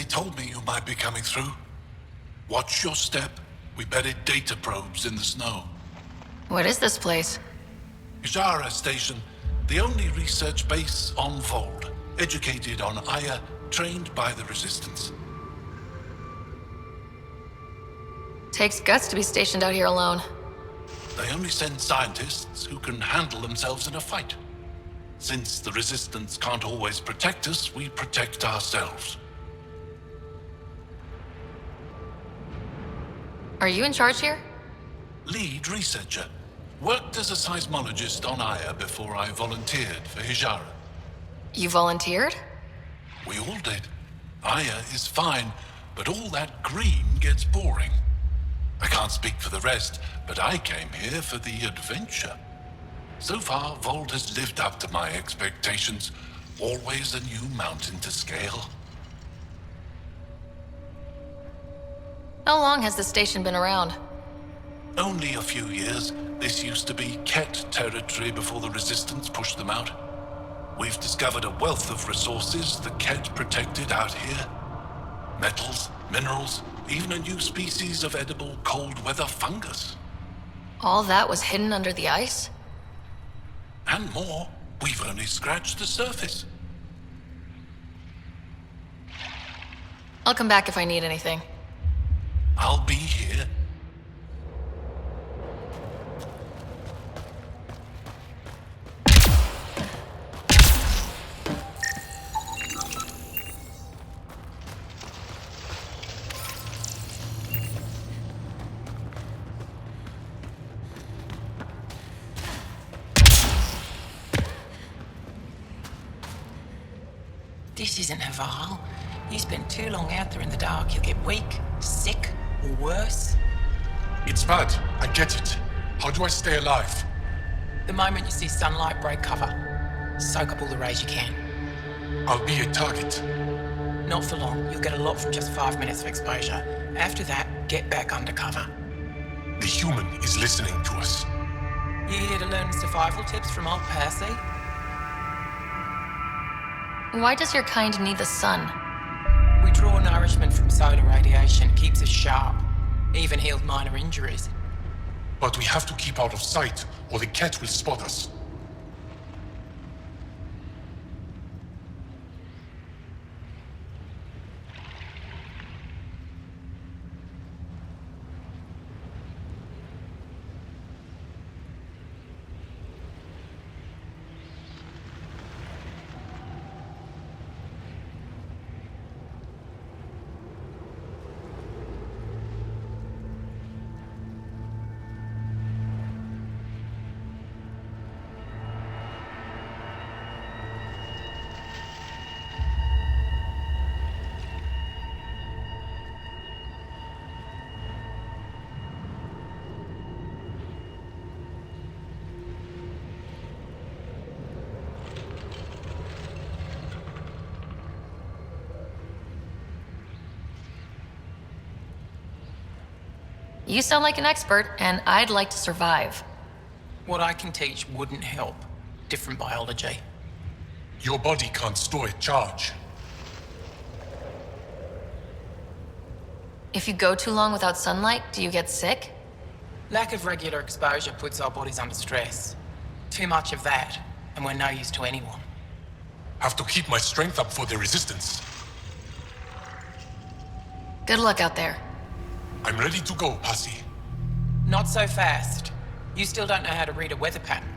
Told me you might be coming through. Watch your step. We buried data probes in the snow. What is this place? Ijara Station, the only research base on Vold. Educated on Aya, trained by the Resistance. Takes guts to be stationed out here alone. They only send scientists who can handle themselves in a fight. Since the Resistance can't always protect us, we protect ourselves. Are you in charge here? Lead researcher. Worked as a seismologist on Aya before I volunteered for Hijara. You volunteered? We all did. Aya is fine, but all that green gets boring. I can't speak for the rest, but I came here for the adventure. So far, Vold has lived up to my expectations. Always a new mountain to scale. How long has this station been around? Only a few years. This used to be Ket territory before the Resistance pushed them out. We've discovered a wealth of resources the Ket protected out here. Metals, minerals, even a new species of edible cold weather fungus. All that was hidden under the ice? And more. We've only scratched the surface. I'll come back if I need anything. I'll be here. This isn't Haval. You spend too long out there in the dark, you'll get weak, sick, or worse. It's bad. I get it. How do I stay alive? The moment you see sunlight, break cover. Soak up all the rays you can. I'll be a target. Not for long. You'll get a lot from just 5 minutes of exposure. After that, get back under cover. The human is listening to us. You here to learn survival tips from old Percy? Why does your kind need the sun? We draw nourishment from solar radiation. It keeps us sharp. Even heals minor injuries. But we have to keep out of sight, or the cat will spot us. You sound like an expert, and I'd like to survive. What I can teach wouldn't help. Different biology. Your body can't store a charge. If you go too long without sunlight, do you get sick? Lack of regular exposure puts our bodies under stress. Too much of that, and we're no use to anyone. Have to keep my strength up for the resistance. Good luck out there. I'm ready to go, Passy. Not so fast. You still don't know how to read a weather pattern.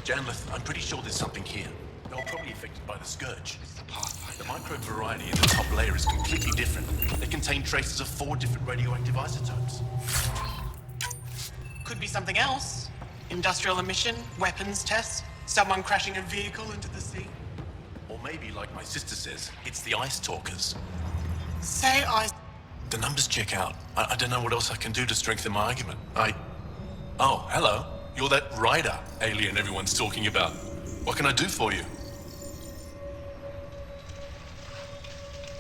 Janlith, I'm pretty sure there's something here. They were probably affected by the Scourge. The microbe variety in the top layer is completely different. They contain traces of 4 different radioactive isotopes. Could be something else. Industrial emission, weapons tests, someone crashing a vehicle into the sea. Or maybe, like my sister says, it's the Ice Talkers. Say I... The numbers check out. I don't know what else I can do to strengthen my argument. Oh, hello. You're that rider alien everyone's talking about. What can I do for you?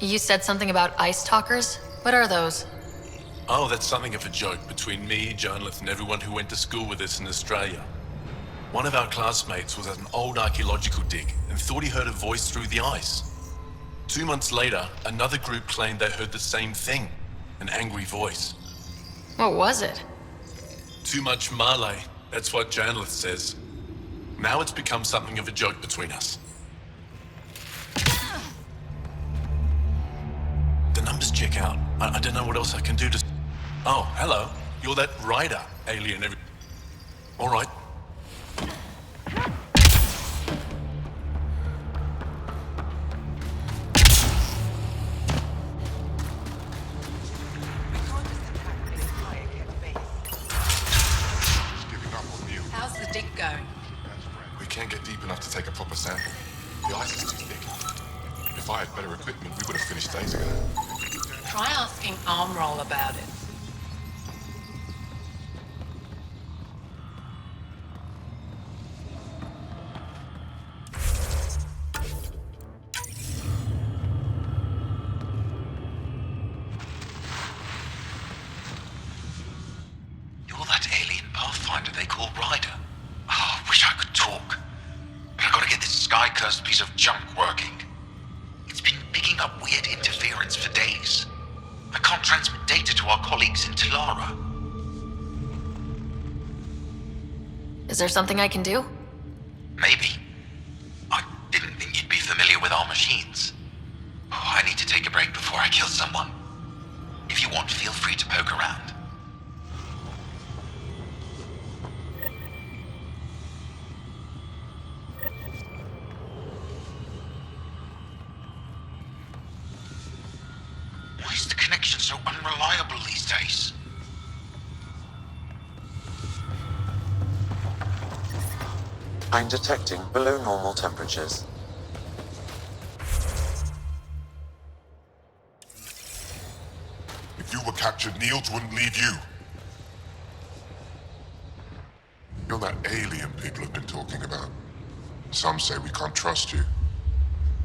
You said something about ice talkers? What are those? Oh, that's something of a joke between me, Janlith, and everyone who went to school with us in Australia. One of our classmates was at an old archaeological dig and thought he heard a voice through the ice. 2 months later, another group claimed they heard the same thing, an angry voice. What was it? Too much Malay. That's what Janlith says. Now it's become something of a joke between us. The numbers check out. I don't know what else I can do to... Oh, hello. You're that rider alien All right. How's the dig going? We can't get deep enough to take a proper sample. The ice is too thick. If I had better equipment, we would have finished days ago. Try asking Armroll about it. You're that alien pathfinder they call Ryder. Oh, I wish I could talk. But I gotta get this sky-cursed piece of junk working. It's been picking up weird interference for days. I can't transmit data to our colleagues in Talara. Is there something I can do? Maybe. I didn't think you'd be familiar with our machines. Oh, I need to take a break before I kill someone. If you want, feel free to poke around. Why is the connection so unreliable these days? I'm detecting below normal temperatures. If you were captured, Niels wouldn't leave you. You're that alien people have been talking about. Some say we can't trust you.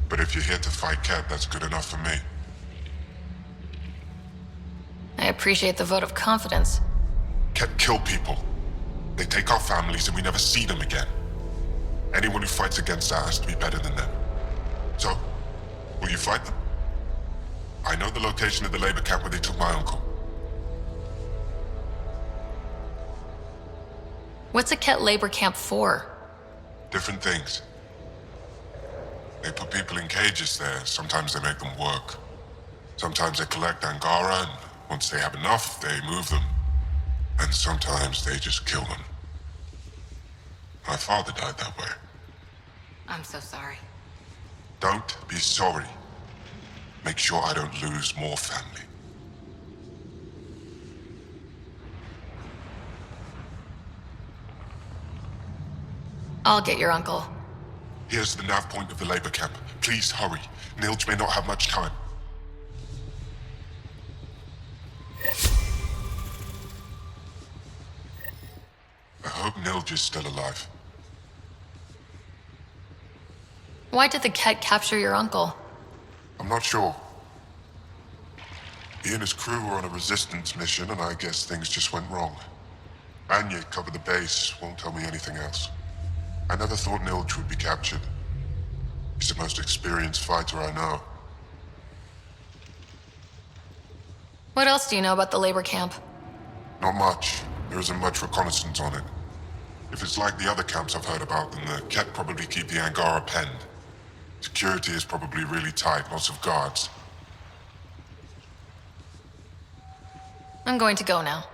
But if you're here to fight Cat, that's good enough for me. I appreciate the vote of confidence. Cat kill people. They take our families and we never see them again. Anyone who fights against that has to be better than them. So, will you fight them? I know the location of the labor camp where they took my uncle. What's a Ket labor camp for? Different things. They put people in cages there. Sometimes they make them work. Sometimes they collect Angara, and once they have enough, they move them. And sometimes they just kill them. My father died that way. I'm so sorry. Don't be sorry. Make sure I don't lose more family. I'll get your uncle. Here's the nav point of the labor camp. Please hurry. Nilj may not have much time. I hope Nilj is still alive. Why did the Ket capture your uncle? I'm not sure. He and his crew were on a resistance mission, and I guess things just went wrong. Anya covered the base, won't tell me anything else. I never thought Nilj would be captured. He's the most experienced fighter I know. What else do you know about the labor camp? Not much. There isn't much reconnaissance on it. If it's like the other camps I've heard about, then the Ket probably keep the Angara penned. Security is probably really tight, lots of guards. I'm going to go now.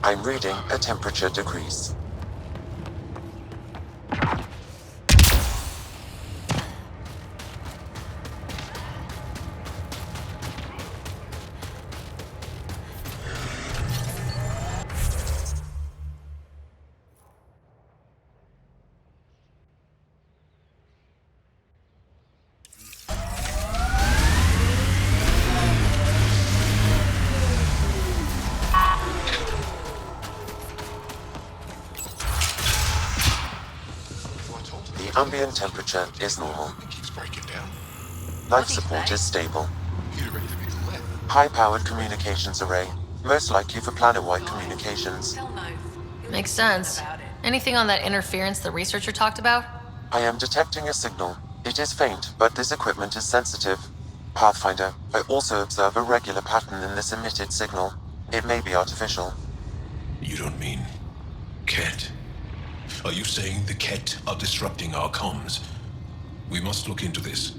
I'm reading a temperature decrease. The ambient temperature is normal. Life support is stable. High-powered communications array, most likely for planet-wide communications. Makes sense. Anything on that interference the researcher talked about? I am detecting a signal. It is faint, but this equipment is sensitive. Pathfinder, I also observe a regular pattern in this emitted signal. It may be artificial. You don't mean Ket? Are you saying the Ket are disrupting our comms? We must look into this.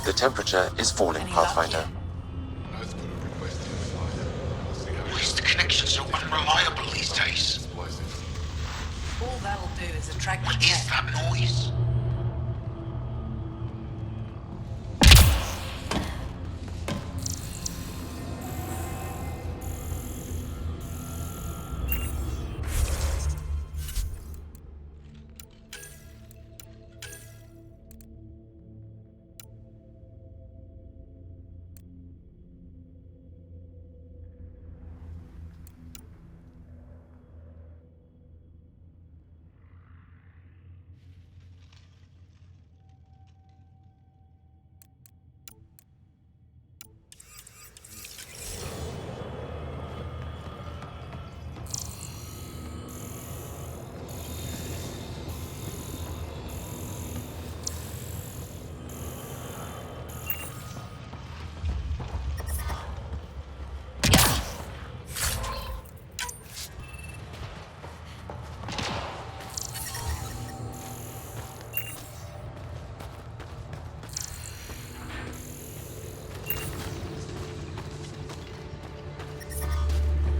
The temperature is falling, Pathfinder. Why is the connection so unreliable these days? All that'll do is attract What the is cat. that noise?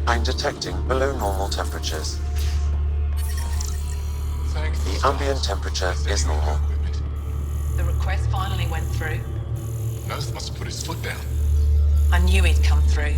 I'm detecting below normal temperatures. The ambient temperature is normal. The request finally went through. Noth must have put his foot down. I knew he'd come through.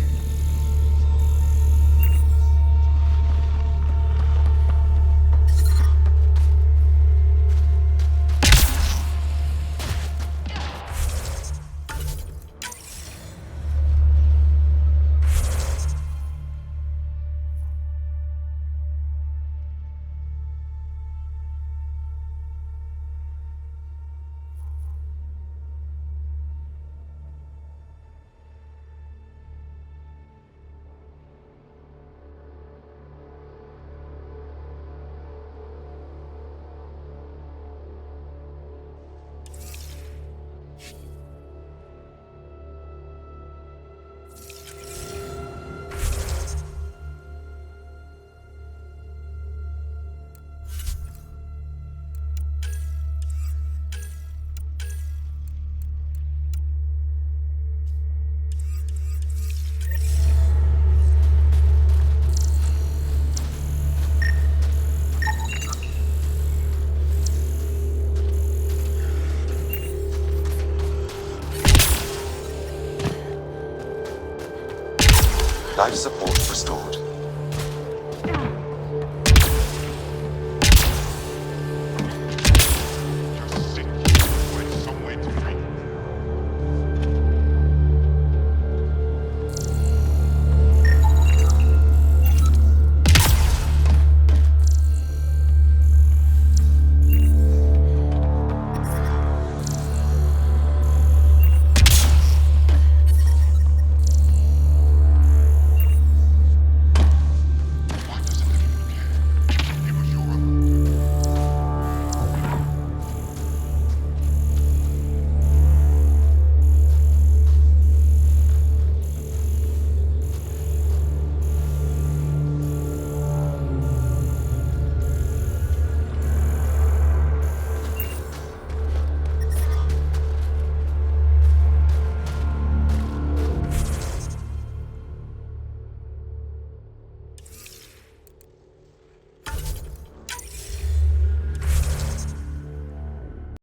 Life support restored.